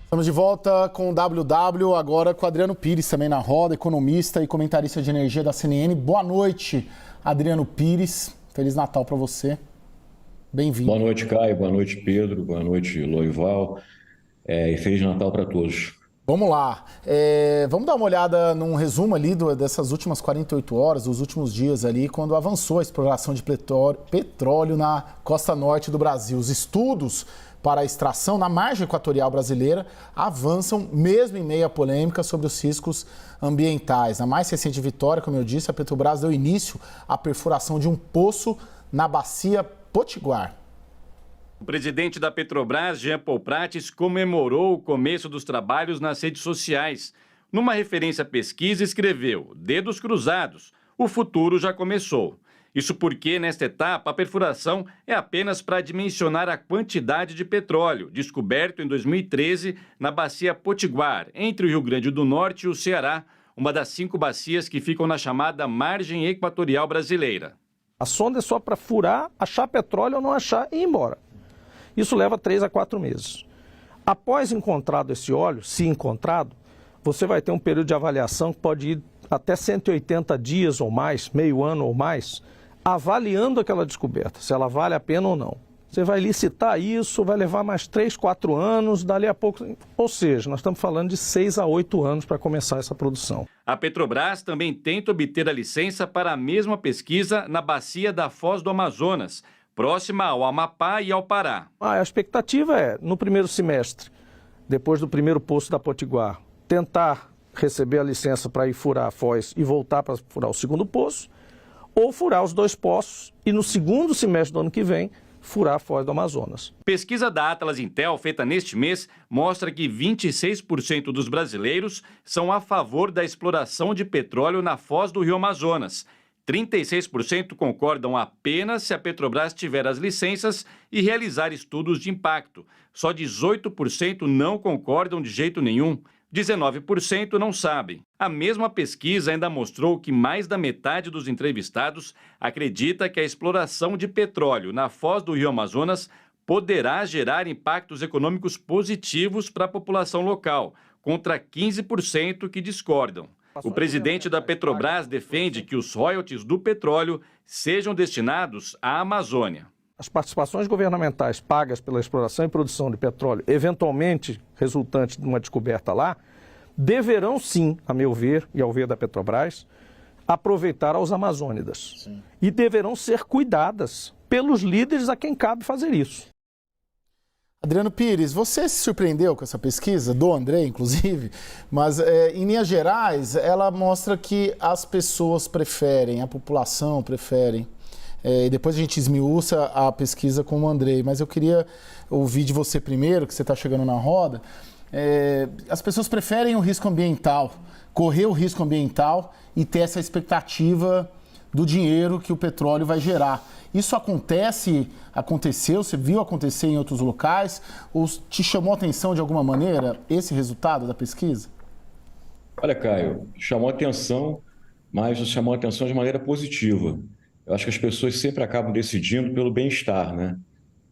Estamos de volta com o WW, agora com o Adriano Pires, também na roda, economista e comentarista de energia da CNN. Boa noite, Adriano Pires. Feliz Natal para você. Bem-vindo. Boa noite, Caio. Boa noite, Pedro. Boa noite, Loival. E Feliz Natal para todos. Vamos lá. Vamos dar uma olhada num resumo ali dessas últimas 48 horas, dos últimos dias ali, quando avançou a exploração de petróleo na costa norte do Brasil. Os estudos para a extração na margem equatorial brasileira avançam mesmo em meio à polêmica sobre os riscos ambientais. Na mais recente vitória, como eu disse, a Petrobras deu início à perfuração de um poço na bacia Potiguar. O presidente da Petrobras, Jean Paul Prates, comemorou o começo dos trabalhos nas redes sociais. Numa referência à pesquisa, escreveu: "Dedos cruzados, o futuro já começou". Isso porque, nesta etapa, a perfuração é apenas para dimensionar a quantidade de petróleo descoberto em 2013 na bacia Potiguar, entre o Rio Grande do Norte e o Ceará, uma das 5 bacias que ficam na chamada margem equatorial brasileira. A sonda é só para furar, achar petróleo ou não achar e ir embora. Isso leva 3 a 4 meses. Após encontrado esse óleo, se encontrado, você vai ter um período de avaliação que pode ir até 180 dias ou mais, meio ano ou mais, avaliando aquela descoberta, se ela vale a pena ou não. Você vai licitar isso, vai levar mais 3, 4 anos, dali a pouco... Ou seja, nós estamos falando de 6 a 8 anos para começar essa produção. A Petrobras também tenta obter a licença para a mesma pesquisa na bacia da Foz do Amazonas, próxima ao Amapá e ao Pará. A expectativa é, no primeiro semestre, depois do primeiro poço da Potiguar, tentar receber a licença para ir furar a Foz e voltar para furar o segundo poço, ou furar os 2 poços e no segundo semestre do ano que vem, furar a Foz do Amazonas. Pesquisa da Atlas Intel, feita neste mês, mostra que 26% dos brasileiros são a favor da exploração de petróleo na Foz do Rio Amazonas. 36% concordam apenas se a Petrobras tiver as licenças e realizar estudos de impacto. Só 18% não concordam de jeito nenhum. 19% não sabem. A mesma pesquisa ainda mostrou que mais da metade dos entrevistados acredita que a exploração de petróleo na Foz do Rio Amazonas poderá gerar impactos econômicos positivos para a população local, contra 15% que discordam. O presidente da Petrobras defende que os royalties do petróleo sejam destinados à Amazônia. As participações governamentais pagas pela exploração e produção de petróleo, eventualmente resultantes de uma descoberta lá, deverão sim, a meu ver e ao ver da Petrobras, aproveitar aos amazônidas. Sim. E deverão ser cuidadas pelos líderes a quem cabe fazer isso. Adriano Pires, você se surpreendeu com essa pesquisa, do André, inclusive, mas em linhas gerais, ela mostra que as pessoas preferem, a população prefere. E depois a gente esmiuça a pesquisa com o Andrei, mas eu queria ouvir de você primeiro, que você está chegando na roda. As pessoas preferem o risco ambiental, correr o risco ambiental e ter essa expectativa do dinheiro que o petróleo vai gerar. Isso aconteceu, você viu acontecer em outros locais, ou te chamou a atenção de alguma maneira esse resultado da pesquisa? Olha, Caio, chamou a atenção, mas chamou a atenção de maneira positiva. Eu acho que as pessoas sempre acabam decidindo pelo bem-estar, né?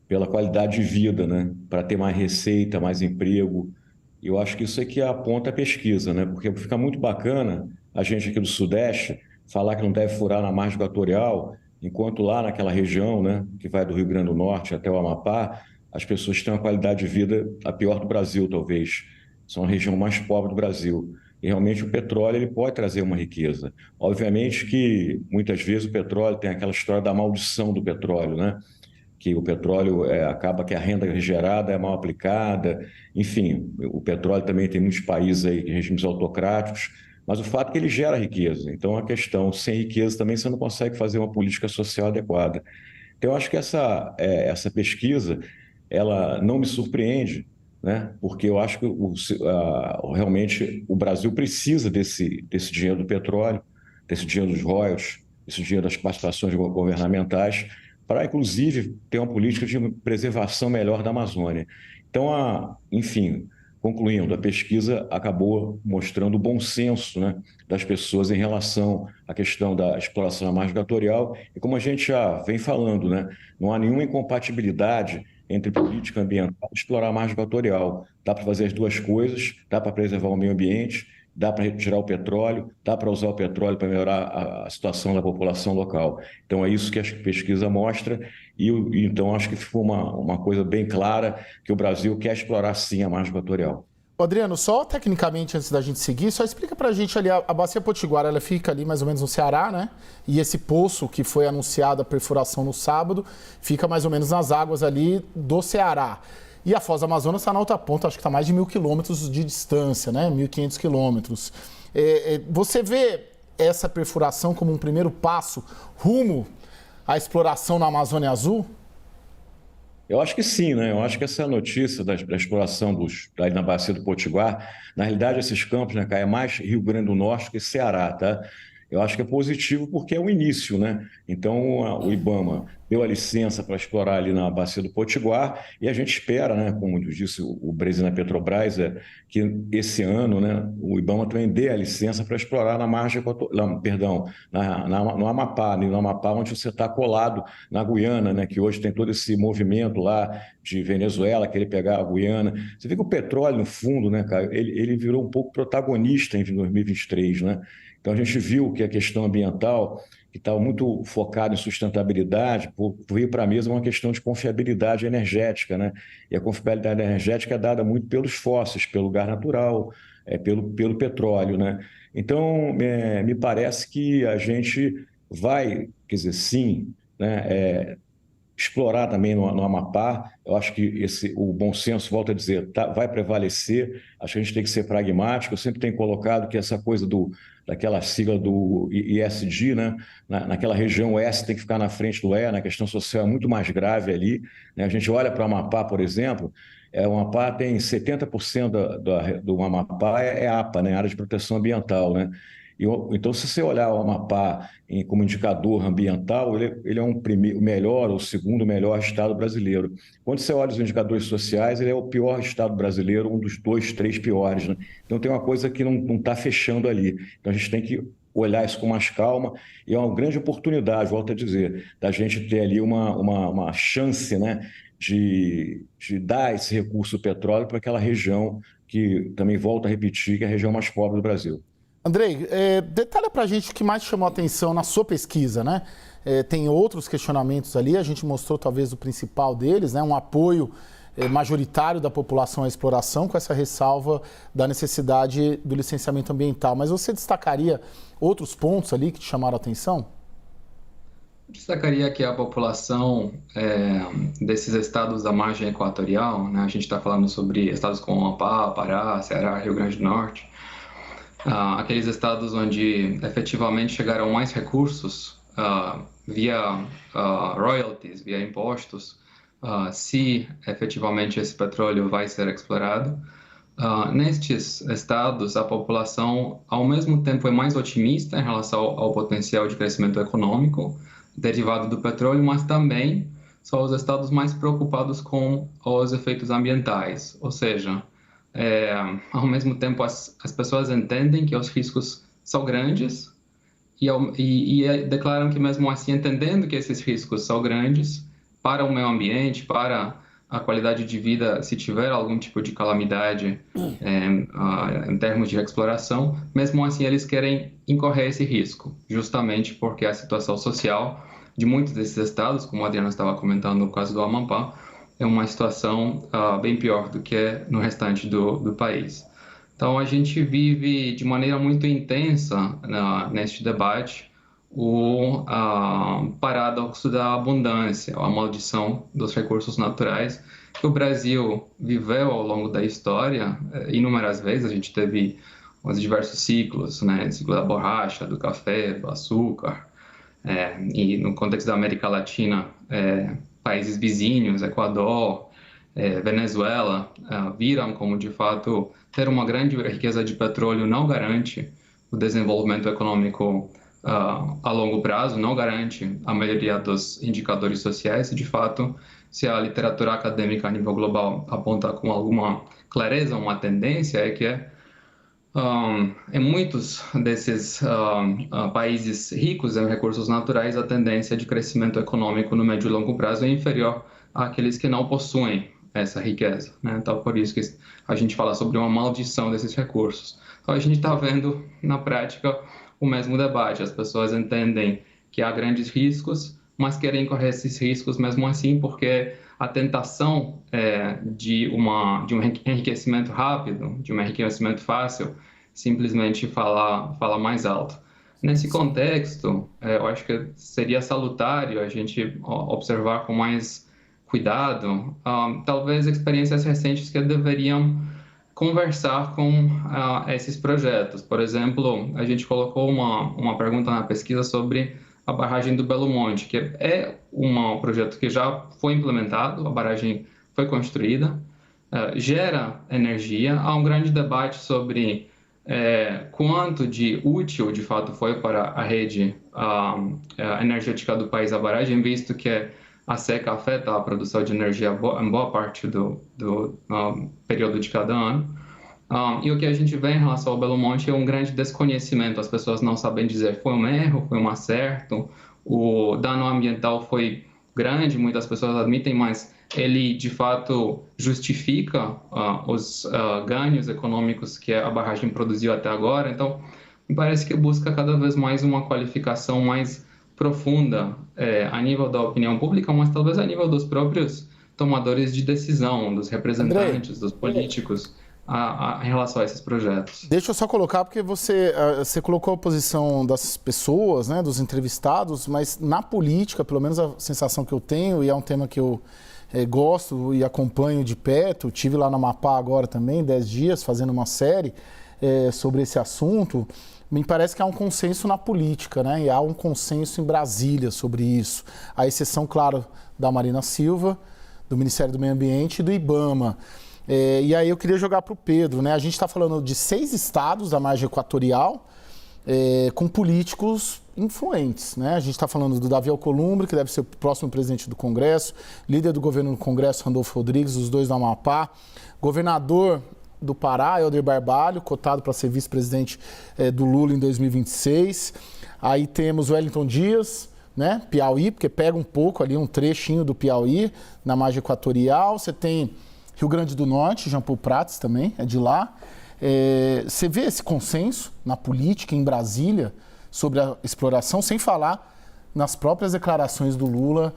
Pela qualidade de vida, né? Para ter mais receita, mais emprego. E eu acho que isso é que aponta a pesquisa, né? Porque fica muito bacana a gente aqui do Sudeste falar que não deve furar na margem equatorial, enquanto lá naquela região, né, que vai do Rio Grande do Norte até o Amapá, as pessoas têm uma qualidade de vida a pior do Brasil, talvez. São a região mais pobre do Brasil. E realmente o petróleo ele pode trazer uma riqueza. Obviamente que muitas vezes o petróleo tem aquela história da maldição do petróleo, né? Que o petróleo acaba que a renda gerada é mal aplicada. Enfim, o petróleo também tem muitos países aí, regimes autocráticos, mas o fato é que ele gera riqueza. Então a questão, sem riqueza também você não consegue fazer uma política social adequada. Então eu acho que essa pesquisa, ela não me surpreende, né? Porque eu acho que realmente o Brasil precisa desse dinheiro do petróleo, desse dinheiro dos royalties, desse dinheiro das participações governamentais, para, inclusive, ter uma política de preservação melhor da Amazônia. Então, enfim, concluindo, a pesquisa acabou mostrando o bom senso, né, das pessoas em relação à questão da exploração da margem equatorial. E como a gente já vem falando, né, não há nenhuma incompatibilidade entre política ambiental e explorar a margem equatorial. Dá para fazer as duas coisas, dá para preservar o meio ambiente, dá para retirar o petróleo, dá para usar o petróleo para melhorar a situação da população local. Então, é isso que a pesquisa mostra, e então acho que ficou uma coisa bem clara, que o Brasil quer explorar, sim, a margem equatorial. Adriano, só tecnicamente, antes da gente seguir, só explica pra gente ali, a Bacia Potiguara, ela fica ali mais ou menos no Ceará, né? E esse poço que foi anunciado a perfuração no sábado, fica mais ou menos nas águas ali do Ceará. E a Foz do Amazonas está na outra ponta, acho que está mais de 1.000 quilômetros de distância, né? 1.500 quilômetros. Você vê essa perfuração como um primeiro passo rumo à exploração na Amazônia Azul? Eu acho que sim, né? Eu acho que essa notícia da exploração aí na Bacia do Potiguar, na realidade, esses campos, né, Caio, é mais Rio Grande do Norte que Ceará, tá? Eu acho que é positivo porque é o início, né? Então, o IBAMA deu a licença para explorar ali na Bacia do Potiguar e a gente espera, né, como disse o presidente da Petrobras, que esse ano, né, o IBAMA também dê a licença para explorar na margem, no Amapá, onde você está colado na Guiana, né, que hoje tem todo esse movimento lá de Venezuela, querer pegar a Guiana. Você vê que o petróleo, no fundo, né, Caio, ele virou um pouco protagonista em 2023, né? Então, a gente viu que a questão ambiental, que estava muito focada em sustentabilidade, veio para a mesa uma questão de confiabilidade energética, né? E a confiabilidade energética é dada muito pelos fósseis, pelo gás natural, pelo petróleo, né? Então, me parece que a gente vai, quer dizer, sim, né, explorar também no Amapá. Eu acho que o bom senso, volto a dizer, vai prevalecer. Acho que a gente tem que ser pragmático. Eu sempre tenho colocado que essa coisa daquela sigla do ISD, né? Naquela região, o S tem que ficar na frente do E, na questão social é muito mais grave ali, né? A gente olha para o Amapá, por exemplo, o Amapá tem 70% do Amapá é APA, né? Área de proteção ambiental, né? Então, se você olhar o Amapá como indicador ambiental, ele é o melhor ou o segundo melhor estado brasileiro. Quando você olha os indicadores sociais, ele é o pior estado brasileiro, um dos 2, 3 piores, né? Então, tem uma coisa que não está fechando ali. Então, a gente tem que olhar isso com mais calma, e é uma grande oportunidade, volto a dizer, da gente ter ali uma chance, né, de dar esse recurso petróleo para aquela região que, também volto a repetir, que é a região mais pobre do Brasil. Andrei, detalha pra gente o que mais chamou a atenção na sua pesquisa, né? Tem outros questionamentos ali, a gente mostrou talvez o principal deles, né? Um apoio majoritário da população à exploração, com essa ressalva da necessidade do licenciamento ambiental. Mas você destacaria outros pontos ali que te chamaram a atenção? Destacaria que a população desses estados da margem equatorial, né? A gente está falando sobre estados como Amapá, Pará, Ceará, Rio Grande do Norte, aqueles estados onde efetivamente chegaram mais recursos via royalties, via impostos, se efetivamente esse petróleo vai ser explorado. Nestes estados, a população, ao mesmo tempo, é mais otimista em relação ao potencial de crescimento econômico derivado do petróleo, mas também são os estados mais preocupados com os efeitos ambientais, ou seja, ao mesmo tempo as pessoas entendem que os riscos são grandes e declaram que mesmo assim, entendendo que esses riscos são grandes para o meio ambiente, para a qualidade de vida, se tiver algum tipo de calamidade em termos de exploração, mesmo assim eles querem incorrer esse risco, justamente porque a situação social de muitos desses estados, como a Adriana estava comentando no caso do Amapá, é uma situação bem pior do que no restante do país. Então, a gente vive de maneira muito intensa neste debate o paradoxo da abundância, a maldição dos recursos naturais, que o Brasil viveu ao longo da história inúmeras vezes. A gente teve os diversos ciclos, né? Ciclo da borracha, do café, do açúcar, e no contexto da América Latina, países vizinhos, Equador, Venezuela, viram como, de fato, ter uma grande riqueza de petróleo não garante o desenvolvimento econômico a longo prazo, não garante a maioria dos indicadores sociais. E, de fato, se a literatura acadêmica a nível global aponta com alguma clareza uma tendência, é que em muitos desses países ricos em recursos naturais, a tendência de crescimento econômico no médio e longo prazo é inferior àqueles que não possuem essa riqueza, né? Então, por isso que a gente fala sobre uma maldição desses recursos. Então, a gente está vendo, na prática, o mesmo debate. As pessoas entendem que há grandes riscos, mas querem correr esses riscos mesmo assim, porque a tentação de um enriquecimento rápido, de um enriquecimento fácil, simplesmente fala mais alto. Nesse contexto, eu acho que seria salutário a gente observar com mais cuidado, talvez experiências recentes que deveriam conversar com esses projetos. Por exemplo, a gente colocou uma pergunta na pesquisa sobre a barragem do Belo Monte, que é um projeto que já foi implementado, a barragem foi construída, gera energia. Há um grande debate sobre quanto de útil, de fato, foi para a rede energética do país a barragem, visto que a seca afeta a produção de energia em boa parte do período de cada ano. E o que a gente vê em relação ao Belo Monte é um grande desconhecimento. As pessoas não sabem dizer foi um erro, foi um acerto. O dano ambiental foi grande, muitas pessoas admitem, mas ele, de fato, justifica os ganhos econômicos que a barragem produziu até agora. Então, me parece que busca cada vez mais uma qualificação mais profunda a nível da opinião pública, mas talvez a nível dos próprios tomadores de decisão, dos representantes, dos políticos, em relação a esses projetos. Deixa eu só colocar, porque você colocou a posição das pessoas, né, dos entrevistados, mas na política, pelo menos a sensação que eu tenho, e é um tema que eu gosto e acompanho de perto, estive lá no Amapá agora também, 10 dias, fazendo uma série sobre esse assunto, me parece que há um consenso na política, né, e há um consenso em Brasília sobre isso, à exceção, claro, da Marina Silva, do Ministério do Meio Ambiente e do IBAMA. E aí eu queria jogar para o Pedro, né? A gente está falando de 6 estados da margem equatorial com políticos influentes, né? A gente está falando do Davi Alcolumbre, que deve ser o próximo presidente do Congresso, líder do governo no Congresso, Randolfo Rodrigues, os dois do Amapá, governador do Pará, Helder Barbalho, cotado para ser vice-presidente do Lula em 2026. Aí temos o Wellington Dias, né? Piauí, porque pega um pouco ali, um trechinho do Piauí na margem equatorial. Você tem Rio Grande do Norte, Jean Paul Prats também, é de lá. Você vê esse consenso na política em Brasília sobre a exploração, sem falar nas próprias declarações do Lula,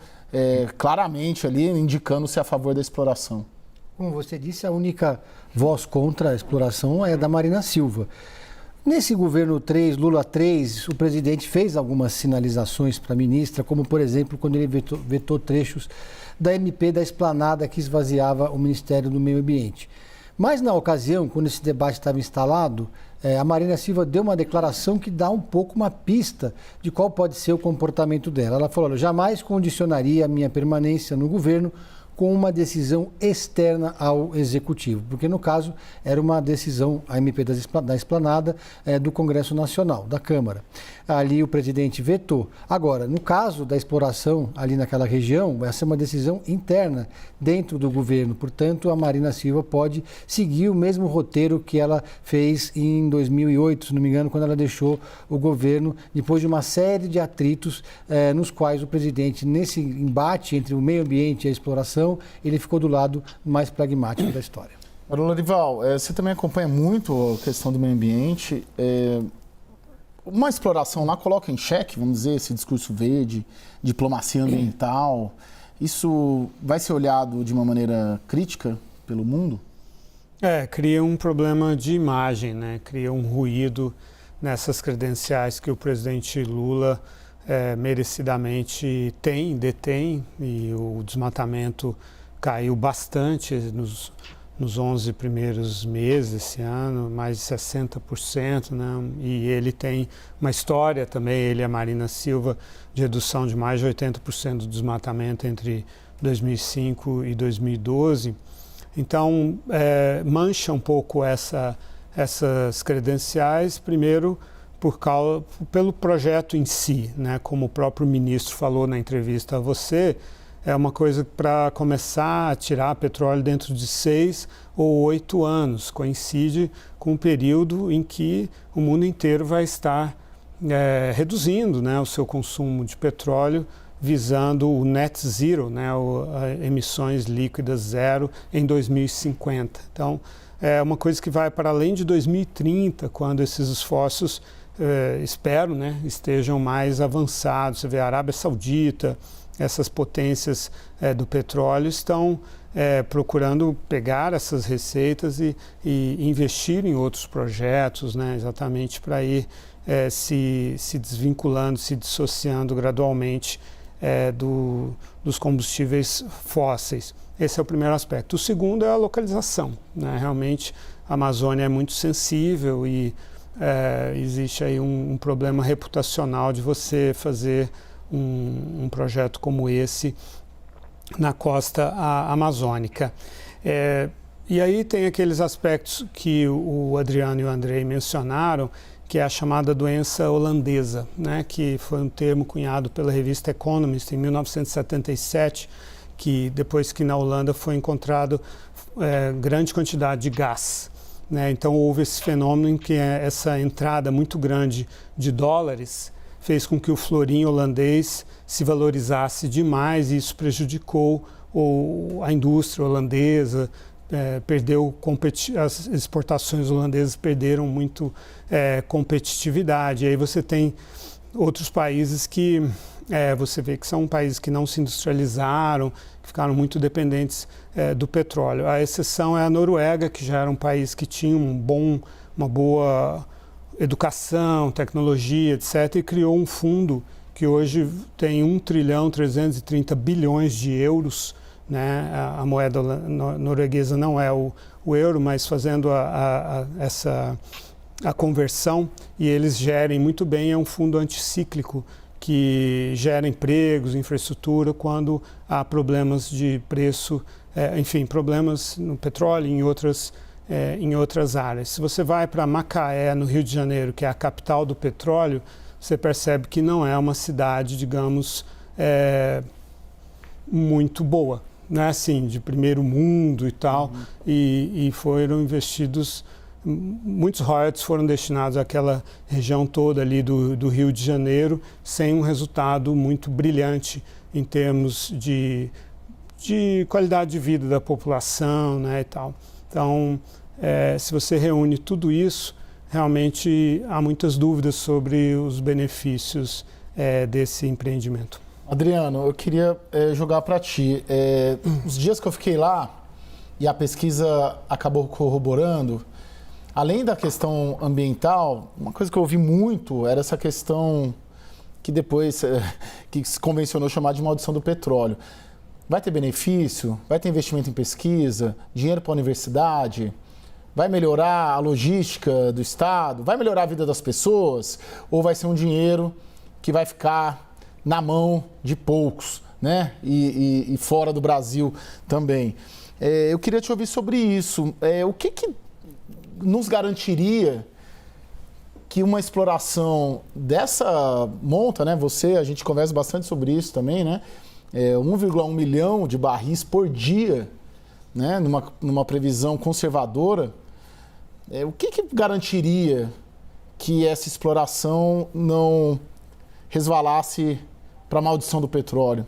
claramente ali indicando-se a favor da exploração. Como você disse, a única voz contra a exploração é a da Marina Silva. Nesse governo 3, Lula 3, o presidente fez algumas sinalizações para a ministra, como, por exemplo, quando ele vetou trechos da MP da Esplanada que esvaziava o Ministério do Meio Ambiente. Mas, na ocasião, quando esse debate estava instalado, a Marina Silva deu uma declaração que dá um pouco uma pista de qual pode ser o comportamento dela. Ela falou: jamais condicionaria a minha permanência no governo com uma decisão externa ao Executivo, porque no caso era uma decisão, a MP da Esplanada, do Congresso Nacional, da Câmara. Ali o presidente vetou. Agora, no caso da exploração ali naquela região, vai ser uma decisão interna dentro do governo, portanto a Marina Silva pode seguir o mesmo roteiro que ela fez em 2008, se não me engano, quando ela deixou o governo, depois de uma série de atritos nos quais o presidente, nesse embate entre o meio ambiente e a exploração, ele ficou do lado mais pragmático da história. Lorival, você também acompanha muito a questão do meio ambiente. Uma exploração lá coloca em xeque, vamos dizer, esse discurso verde, diplomacia ambiental. Isso vai ser olhado de uma maneira crítica pelo mundo? Cria um problema de imagem, né? Cria um ruído nessas credenciais que o presidente Lula merecidamente detém, e o desmatamento caiu bastante nos 11 primeiros meses esse ano, mais de 60%, né? E ele tem uma história também, ele e a Marina Silva, de redução de mais de 80% do desmatamento entre 2005 e 2012. Então, mancha um pouco essas credenciais, primeiro pelo projeto em si, né? Como o próprio ministro falou na entrevista a você, é uma coisa para começar a tirar petróleo dentro de 6 ou 8 anos. Coincide com o período em que o mundo inteiro vai estar reduzindo, né, o seu consumo de petróleo visando o net zero, né, emissões líquidas zero em 2050. Então, é uma coisa que vai para além de 2030, quando esses esforços, espero, né, estejam mais avançados. Você vê a Arábia Saudita, essas potências do petróleo estão procurando pegar essas receitas e investir em outros projetos, né, exatamente para ir se desvinculando, se dissociando gradualmente dos combustíveis fósseis. Esse é o primeiro aspecto. O segundo é a localização, né? Realmente a Amazônia é muito sensível e existe aí um problema reputacional de você fazer um projeto como esse na costa amazônica. E aí tem aqueles aspectos que o Adriano e o Andrei mencionaram, que é a chamada doença holandesa, né, que foi um termo cunhado pela revista Economist em 1977, que depois que na Holanda foi encontrado grande quantidade de gás, né? Então houve esse fenômeno em que essa entrada muito grande de dólares fez com que o florim holandês se valorizasse demais e isso prejudicou a indústria holandesa, as exportações holandesas perderam muito competitividade. E aí você tem outros países que você vê que são países que não se industrializaram, que ficaram muito dependentes do petróleo. A exceção é a Noruega, que já era um país que tinha uma boa educação, tecnologia, etc., e criou um fundo que hoje tem 1,330 trilhão de euros, né? A moeda norueguesa não é o euro, mas fazendo a conversão, e eles gerem muito bem, é um fundo anticíclico que gera empregos, infraestrutura, quando há problemas de preço, enfim, problemas no petróleo e em outras áreas. Se você vai para Macaé, no Rio de Janeiro, que é a capital do petróleo, você percebe que não é uma cidade, digamos, muito boa, né? Assim, de primeiro mundo e tal, e foram investidos, muitos royalties foram destinados àquela região toda ali do Rio de Janeiro, sem um resultado muito brilhante em termos de qualidade de vida da população, né, e tal. Então, se você reúne tudo isso, realmente há muitas dúvidas sobre os benefícios desse empreendimento. Adriano, eu queria jogar para ti. Os dias que eu fiquei lá, e a pesquisa acabou corroborando, além da questão ambiental, uma coisa que eu ouvi muito era essa questão que depois que se convencionou chamar de maldição do petróleo. Vai ter benefício? Vai ter investimento em pesquisa? Dinheiro para a universidade? Vai melhorar a logística do Estado? Vai melhorar a vida das pessoas? Ou vai ser um dinheiro que vai ficar na mão de poucos, né? E fora do Brasil também? Eu queria te ouvir sobre isso. O que nos garantiria que uma exploração dessa monta, né? A gente conversa bastante sobre isso também, né? 1,1 milhão de barris por dia, né? Numa previsão conservadora. O que garantiria que essa exploração não resvalasse para a maldição do petróleo?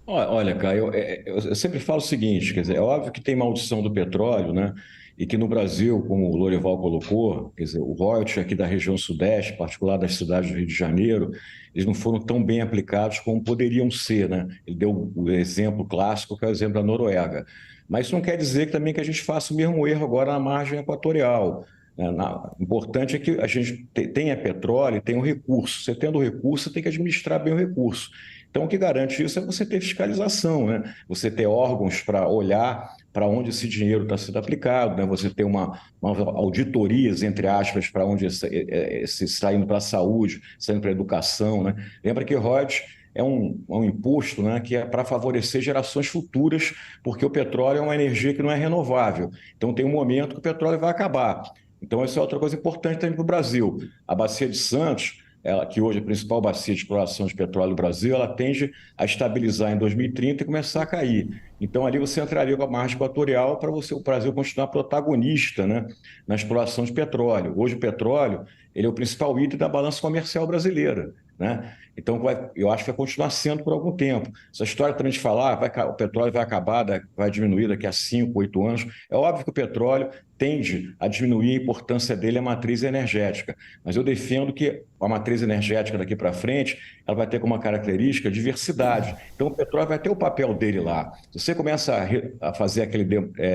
Olha, Caio, eu sempre falo o seguinte, quer dizer, é óbvio que tem maldição do petróleo, né? E que no Brasil, como o Lorival colocou, quer dizer, o royalties aqui da região sudeste, em particular das cidades do Rio de Janeiro, eles não foram tão bem aplicados como poderiam ser, né? Ele deu o exemplo clássico, que é o exemplo da Noruega. Mas isso não quer dizer também que a gente faça o mesmo erro agora na margem equatorial. O importante é que a gente tenha petróleo e tenha um recurso. Você tendo o recurso, você tem que administrar bem o recurso. Então, o que garante isso é você ter fiscalização, né? Você ter órgãos para olhar para onde esse dinheiro está sendo aplicado, né? Você ter uma auditorias, entre aspas, para onde se está indo para a saúde, está indo para a educação, né? Lembra que royalties é um imposto, né, que é para favorecer gerações futuras, porque o petróleo é uma energia que não é renovável. Então, tem um momento que o petróleo vai acabar. Então, essa é outra coisa importante também para o Brasil. A Bacia de Santos, que hoje é a principal bacia de exploração de petróleo do Brasil, ela tende a estabilizar em 2030 e começar a cair. Então, ali você entraria com a margem equatorial para o Brasil continuar protagonista, né, na exploração de petróleo. Hoje, o petróleo ele é o principal item da balança comercial brasileira, né? Então, eu acho que vai continuar sendo por algum tempo. Essa história também de falar o petróleo vai acabar, vai diminuir daqui a 5, 8 anos. É óbvio que o petróleo tende a diminuir a importância dele à matriz energética. Mas eu defendo que a matriz energética daqui para frente, ela vai ter como uma característica diversidade. Então, o petróleo vai ter o papel dele lá. Se você começa a fazer aquela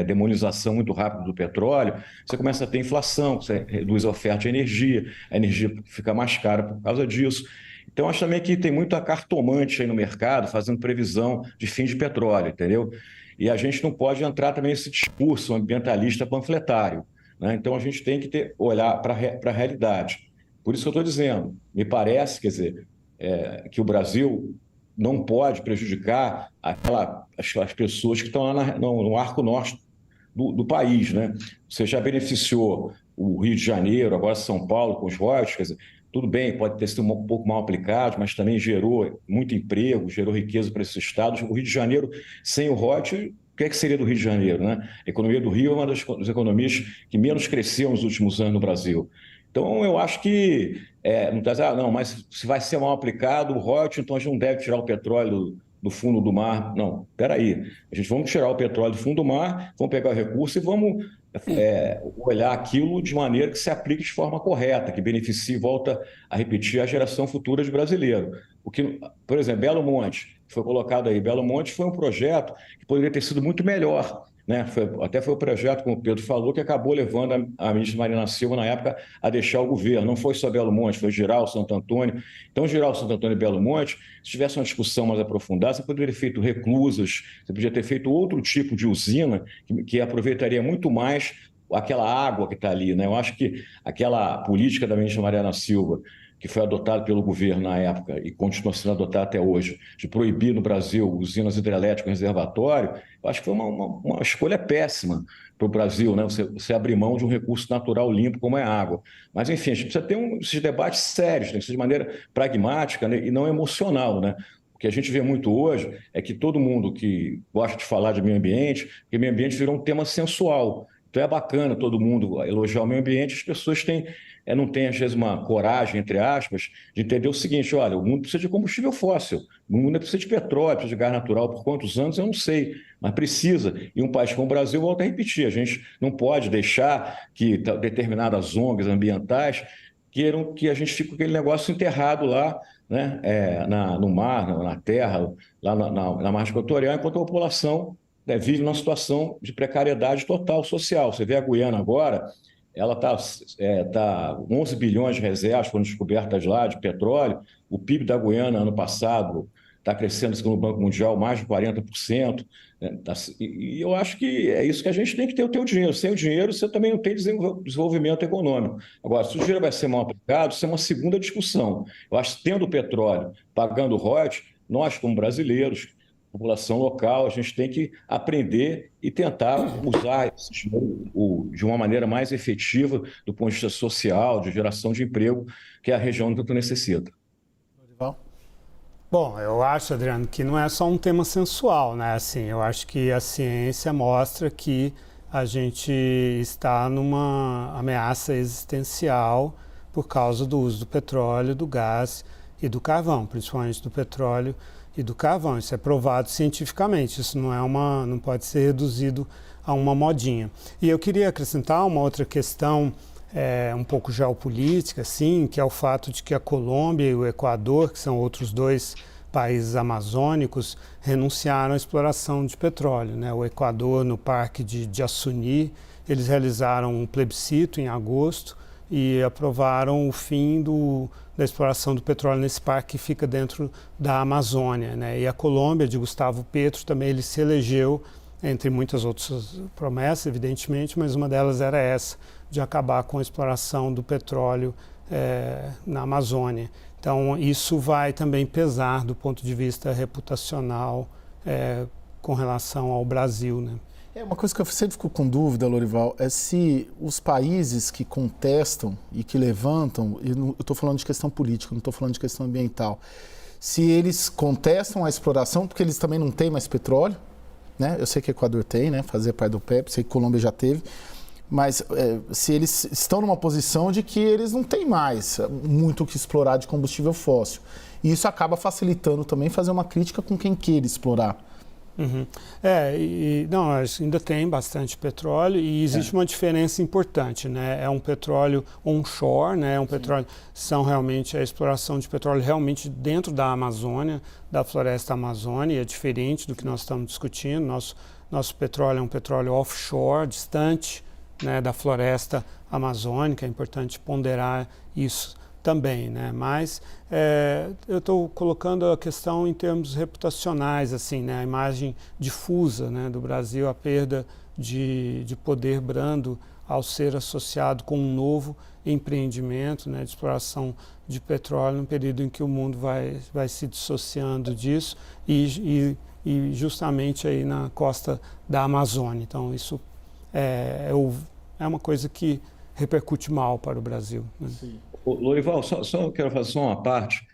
demonização muito rápida do petróleo, você começa a ter inflação, você reduz a oferta de energia, a energia fica mais cara por causa disso. Então, acho também que tem muita cartomante aí no mercado fazendo previsão de fim de petróleo, entendeu? E a gente não pode entrar também nesse discurso ambientalista panfletário, né? Então, a gente tem que olhar para a realidade. Por isso que eu estou dizendo, me parece, quer dizer, que o Brasil não pode prejudicar as pessoas que estão lá no arco norte do país, né? Você já beneficiou o Rio de Janeiro, agora São Paulo com os royalties, quer dizer, tudo bem, pode ter sido um pouco mal aplicado, mas também gerou muito emprego, gerou riqueza para esses estados. O Rio de Janeiro, sem o royalties, o que seria do Rio de Janeiro, né? A economia do Rio é uma das economias que menos cresceu nos últimos anos no Brasil. Então, eu acho que, não está dizendo, não, mas se vai ser mal aplicado o royalties, então a gente não deve tirar o petróleo do fundo do mar. Não, espera aí. A gente vamos tirar o petróleo do fundo do mar, vamos pegar o recurso e vamos olhar aquilo de maneira que se aplique de forma correta, que beneficie, volta a repetir, a geração futura de brasileiro. Por exemplo, Belo Monte, que foi colocado aí. Belo Monte foi um projeto que poderia ter sido muito melhor, né? Até foi o projeto, como o Pedro falou, que acabou levando a ministra Marina Silva, na época, a deixar o governo. Não foi só Belo Monte, foi Giral, Santo Antônio. Então, Giral, Santo Antônio e Belo Monte, se tivesse uma discussão mais aprofundada, você poderia ter feito reclusas, você podia ter feito outro tipo de usina que aproveitaria muito mais aquela água que está ali, né? Eu acho que aquela política da ministra Marina Silva, que foi adotada pelo governo na época e continua sendo adotada até hoje, de proibir no Brasil usinas hidrelétricas em reservatório, eu acho que foi uma escolha péssima para o Brasil, né? Você abrir mão de um recurso natural limpo como é a água. Mas, enfim, a gente precisa ter esses debates sérios, né? De maneira pragmática, né? E não emocional, né? O que a gente vê muito hoje é que todo mundo que gosta de falar de meio ambiente, porque meio ambiente virou um tema sensual. Então é bacana todo mundo elogiar o meio ambiente, as pessoas não têm, às vezes, uma coragem, entre aspas, de entender o seguinte: olha, o mundo precisa de combustível fóssil, o mundo precisa de petróleo, precisa de gás natural. Por quantos anos, eu não sei, mas precisa. E um país como o Brasil, volta a repetir, a gente não pode deixar que determinadas ONGs ambientais queiram que a gente fique com aquele negócio enterrado lá, né, no mar, na terra, lá na margem equatorial, enquanto a população vive numa situação de precariedade total social. Você vê a Guiana agora, ela tá 11 bilhões de reservas foram descobertas lá de petróleo. O PIB da Guiana, ano passado, está crescendo, segundo o Banco Mundial, mais de 40%. Né? E eu acho que é isso que a gente tem que ter, o teu dinheiro. Sem o dinheiro, você também não tem desenvolvimento econômico. Agora, se o dinheiro vai ser mal aplicado, isso é uma segunda discussão. Eu acho que, tendo o petróleo, pagando royalties, nós, como brasileiros, população local, a gente tem que aprender e tentar usar esse dinheiro de uma maneira mais efetiva do ponto de vista social, de geração de emprego, que é a região que tu necessita. Bom, eu acho, Adriano, que não é só um tema sensual, né? Assim, eu acho que a ciência mostra que a gente está numa ameaça existencial por causa do uso do petróleo, do gás e do carvão, principalmente do petróleo e do carvão. Isso é provado cientificamente, isso não pode ser reduzido a uma modinha. E eu queria acrescentar uma outra questão um pouco geopolítica, assim, que é o fato de que a Colômbia e o Equador, que são outros dois países amazônicos, renunciaram à exploração de petróleo, né? O Equador, no Parque de Assuní, eles realizaram um plebiscito em agosto e aprovaram o fim da exploração do petróleo nesse parque que fica dentro da Amazônia, né? E a Colômbia, de Gustavo Petro, também ele se elegeu, entre muitas outras promessas, evidentemente, mas uma delas era essa, de acabar com a exploração do petróleo na Amazônia. Então, isso vai também pesar do ponto de vista reputacional com relação ao Brasil, né? Uma coisa que eu sempre fico com dúvida, Lorival, é se os países que contestam e que levantam, eu estou falando de questão política, não estou falando de questão ambiental, se eles contestam a exploração, porque eles também não têm mais petróleo, né? Eu sei que o Equador tem, né? Fazia parte do PEP, sei que a Colômbia já teve, mas se eles estão numa posição de que eles não têm mais muito o que explorar de combustível fóssil. E isso acaba facilitando também fazer uma crítica com quem queira explorar. Uhum. Não, ainda tem bastante petróleo e existe uma diferença importante, né? É um petróleo onshore, né? É um petróleo, são realmente a exploração de petróleo realmente dentro da Amazônia, da floresta amazônica, e é diferente do que nós estamos discutindo. Nosso petróleo é um petróleo offshore, distante, né, da floresta amazônica. É importante ponderar isso também, né? Mas eu estou colocando a questão em termos reputacionais, assim, né? A imagem difusa, né, do Brasil, a perda de poder brando ao ser associado com um novo empreendimento, né, de exploração de petróleo, num período em que o mundo vai se dissociando disso e justamente aí na costa da Amazônia. Então isso é uma coisa que repercute mal para o Brasil, né? Sim. Lorival, só quero fazer só uma parte.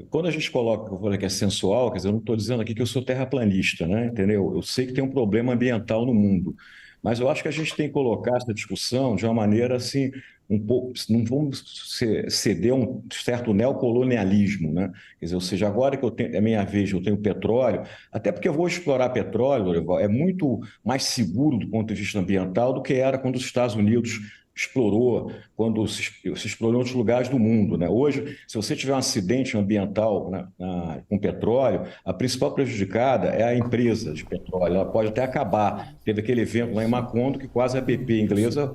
Quando a gente coloca, eu falei que é sensual, quer dizer, eu não estou dizendo aqui que eu sou terraplanista, né? Entendeu? Eu sei que tem um problema ambiental no mundo, mas eu acho que a gente tem que colocar essa discussão de uma maneira assim, um pouco, não vamos ceder a um certo neocolonialismo, né? Quer dizer, ou seja, agora que é minha vez, eu tenho petróleo, até porque eu vou explorar petróleo, Lorival, é muito mais seguro do ponto de vista ambiental do que era quando os Estados Unidos explorou, quando se explorou em outros lugares do mundo, né? Hoje, se você tiver um acidente ambiental, né, com petróleo, a principal prejudicada é a empresa de petróleo. Ela pode até acabar. Teve aquele evento lá em Macondo que quase a BP inglesa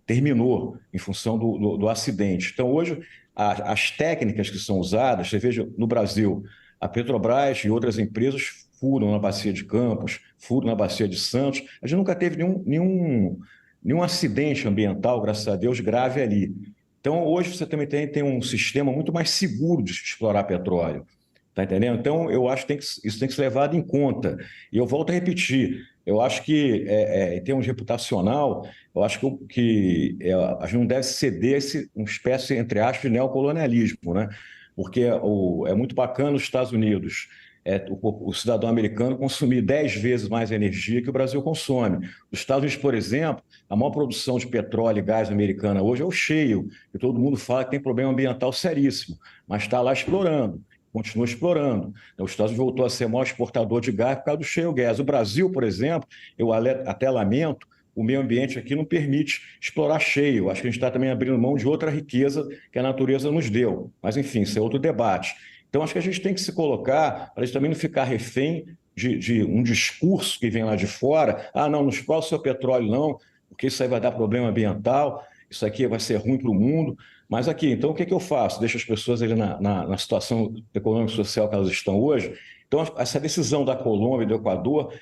terminou em função do acidente. Então, hoje, as técnicas que são usadas, você veja no Brasil, a Petrobras e outras empresas furam na Bacia de Campos, furam na Bacia de Santos. A gente nunca teve nenhum acidente ambiental, graças a Deus, grave ali. Então, hoje você também tem um sistema muito mais seguro de explorar petróleo. Está entendendo? Então, eu acho que isso tem que ser levado em conta. E eu volto a repetir, eu acho que, em termos reputacional, eu acho que a gente não deve ceder uma espécie, entre aspas, de neocolonialismo, né? Porque é muito bacana os Estados Unidos, o cidadão americano consumir 10 vezes mais energia que o Brasil consome. Os Estados Unidos, por exemplo, a maior produção de petróleo e gás americana hoje é o shale, que todo mundo fala que tem problema ambiental seríssimo, mas está lá explorando, continua explorando. Os Estados Unidos voltou a ser o maior exportador de gás por causa do shale gas. O Brasil, por exemplo, eu até lamento, o meio ambiente aqui não permite explorar shale. Acho que a gente está também abrindo mão de outra riqueza que a natureza nos deu. Mas, enfim, isso é outro debate. Então, acho que a gente tem que se colocar para a gente também não ficar refém de um discurso que vem lá de fora. Ah, não explora o seu petróleo não, porque isso aí vai dar problema ambiental, isso aqui vai ser ruim para o mundo. Mas aqui, então, o que eu faço? Deixo as pessoas ali na situação econômica e social que elas estão hoje. Então, essa decisão da Colômbia e do Equador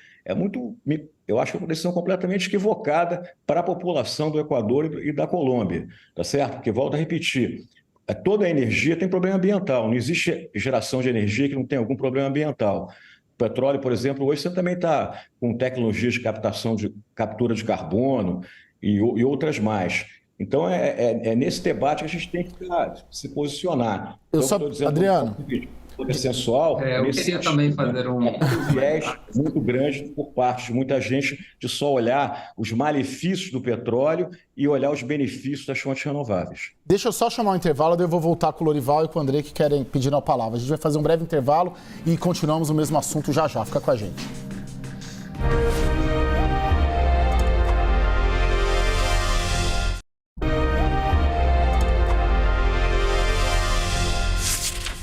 eu acho que é uma decisão completamente equivocada para a população do Equador e da Colômbia, tá certo? Porque, volto a repetir, toda a energia tem problema ambiental, não existe geração de energia que não tenha algum problema ambiental. O petróleo, por exemplo, hoje você também está com tecnologias de captura de carbono e outras mais. Então, é nesse debate que a gente tem que se posicionar. Adriano... É sensual, eu queria também fazer um viés muito grande por parte de muita gente de só olhar os malefícios do petróleo e olhar os benefícios das fontes renováveis. Deixa eu só chamar um intervalo, daí eu vou voltar com o Lorival e com o André que querem pedir a palavra. A gente vai fazer um breve intervalo e continuamos o mesmo assunto já. Fica com a gente.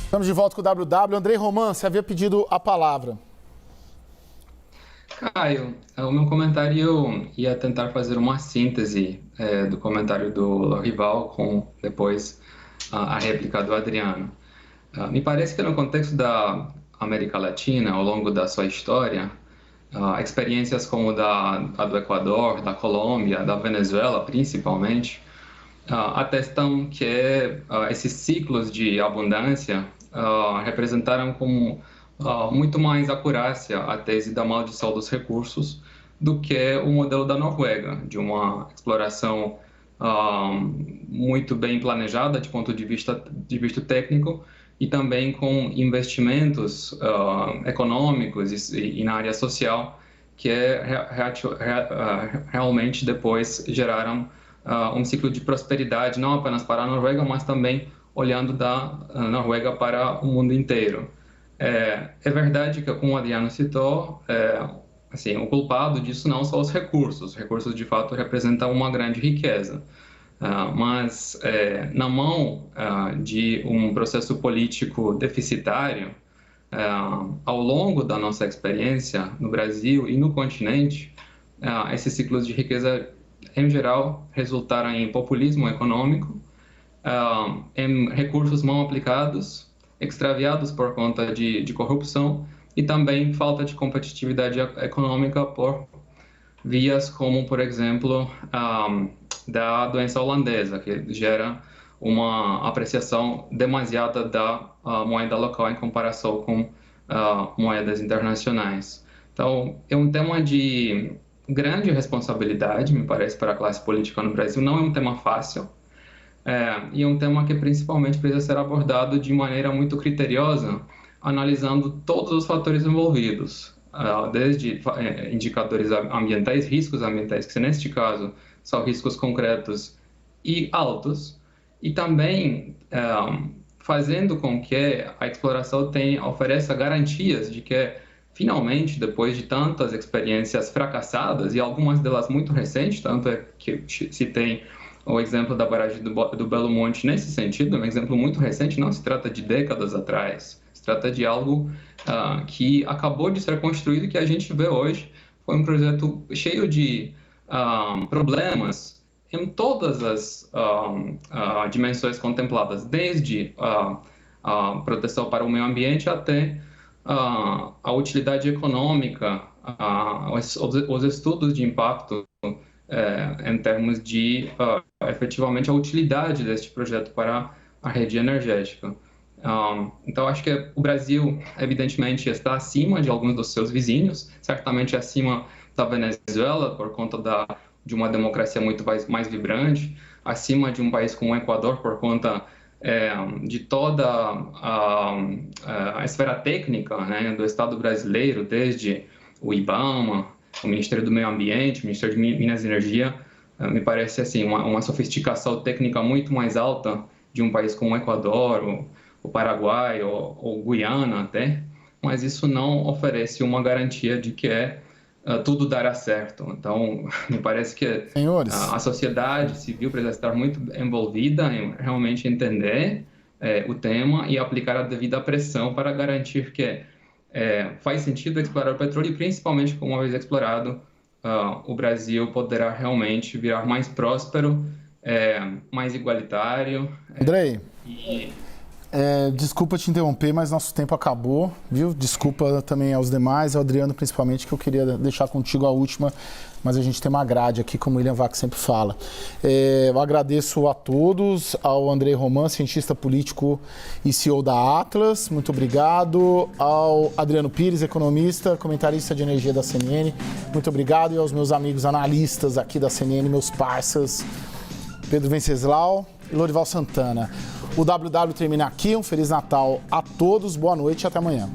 Estamos de volta com o WW. Andrei Roman, você havia pedido a palavra. Caio, o meu comentário ia tentar fazer uma síntese do comentário do Lorival com depois a réplica do Adriano. Me parece que no contexto da América Latina, ao longo da sua história, experiências como a do Equador, da Colômbia, da Venezuela principalmente, atestam que esses ciclos de abundância representaram com muito mais acurácia a tese da maldição dos recursos do que o modelo da Noruega, de uma exploração muito bem planejada de ponto de vista técnico e também com investimentos econômicos e na área social que realmente depois geraram um ciclo de prosperidade, não apenas para a Noruega, mas também olhando da Noruega para o mundo inteiro. É verdade que, como o Adriano citou, assim, o culpado disso não são os recursos. Os recursos, de fato, representam uma grande riqueza. Mas, na mão de um processo político deficitário, ao longo da nossa experiência no Brasil e no continente, esses ciclos de riqueza, em geral, resultaram em populismo econômico, em recursos mal aplicados, extraviados por conta de corrupção e também falta de competitividade econômica por vias como, por exemplo, da doença holandesa, que gera uma apreciação demasiada da moeda local em comparação com moedas internacionais. Então, é um tema de grande responsabilidade, me parece, para a classe política no Brasil. Não é um tema fácil, e é um tema que principalmente precisa ser abordado de maneira muito criteriosa, analisando todos os fatores envolvidos, desde indicadores ambientais, riscos ambientais, que neste caso são riscos concretos e altos, e também fazendo com que a exploração ofereça garantias de que, finalmente, depois de tantas experiências fracassadas, e algumas delas muito recentes, tanto é que se tem o exemplo da barragem do Belo Monte nesse sentido, um exemplo muito recente, não se trata de décadas atrás, se trata de algo que acabou de ser construído e que a gente vê hoje. Foi um projeto cheio de problemas em todas as dimensões contempladas, desde a proteção para o meio ambiente até a utilidade econômica, os estudos de impacto em termos de efetivamente a utilidade deste projeto para a rede energética. Então, acho que o Brasil, evidentemente, está acima de alguns dos seus vizinhos, certamente acima da Venezuela, por conta de uma democracia muito mais vibrante, acima de um país como o Equador, por conta de toda a esfera técnica, né, do Estado brasileiro, desde o IBAMA, o Ministério do Meio Ambiente, o Ministério de Minas e Energia. Me parece assim uma sofisticação técnica muito mais alta de um país como o Equador, o Paraguai ou Guiana até, mas isso não oferece uma garantia de que tudo dará certo. Então, me parece que a sociedade civil precisa estar muito envolvida em realmente entender o tema e aplicar a devida pressão para garantir que faz sentido explorar o petróleo e, principalmente, uma vez explorado, o Brasil poderá realmente virar mais próspero, mais igualitário. Andrei, desculpa te interromper, mas nosso tempo acabou, viu? Desculpa também aos demais, ao Adriano principalmente, que eu queria deixar contigo a última, mas a gente tem uma grade aqui, como o William Vac sempre fala. Eu agradeço a todos, ao Andrei Roman, cientista político e CEO da Atlas, muito obrigado. Ao Adriano Pires, economista, comentarista de energia da CNN, muito obrigado. E aos meus amigos analistas aqui da CNN, meus parceiros, Pedro Venceslau e Lorival Santana. O WW termina aqui, um Feliz Natal a todos, boa noite e até amanhã.